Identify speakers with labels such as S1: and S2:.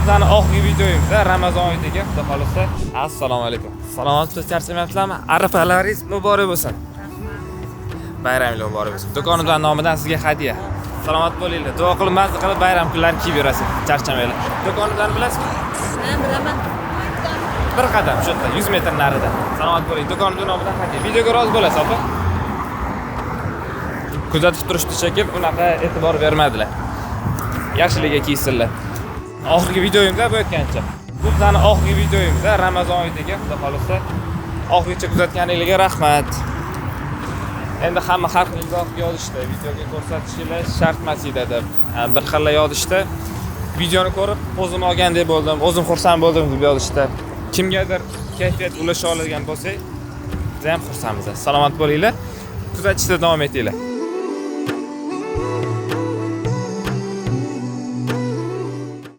S1: bizning oxirgi videomizda Ramazon oyiga xudo xolisa. Assalomu alaykum. Salomatmisiz, charchamayapsizlarmi? Arafalaringiz muborak bo'lsin. Bayramingiz muborak bo'lsin. Do'konimizning nomidan sizga hadya. Salomat bo'linglar. Duo qilib, mazza qilib bayram kunlarini kiyib yurasiz. Charchamanglar. Do'konimizni bilasizmi?
S2: Bilaman.
S1: Bir qadam shu yerda 100 metr narida. Salomat bo'ling. Do'konimizning nomidan hadya. Videoga rozi bo'lasiz, opa? Kuzatib turishdi shekil, unaqa e'tibor bermadilar. Yaxshilikka kiysinlar. Oxirgi videomizda bo'layotgancha. Bu bizning oxirgi videomizda Ramazon oyiga xudo xolisa. Oxirigacha kuzatganingizga rahmat. Endi hamma har xil izoh yozishdi. Videoga ko'rsatishingiz shart emas edi deb. Bir xil yozishdi. Videoni ko'rib, o'zim olgandek bo'ldim, o'zim xursand bo'ldim deb yozishdi. Kimgadir kayfiyat ulasha oladigan bo'lsak, biz ham xursandmiz. Salomat bo'linglar. Kuzatishda davom etinglar.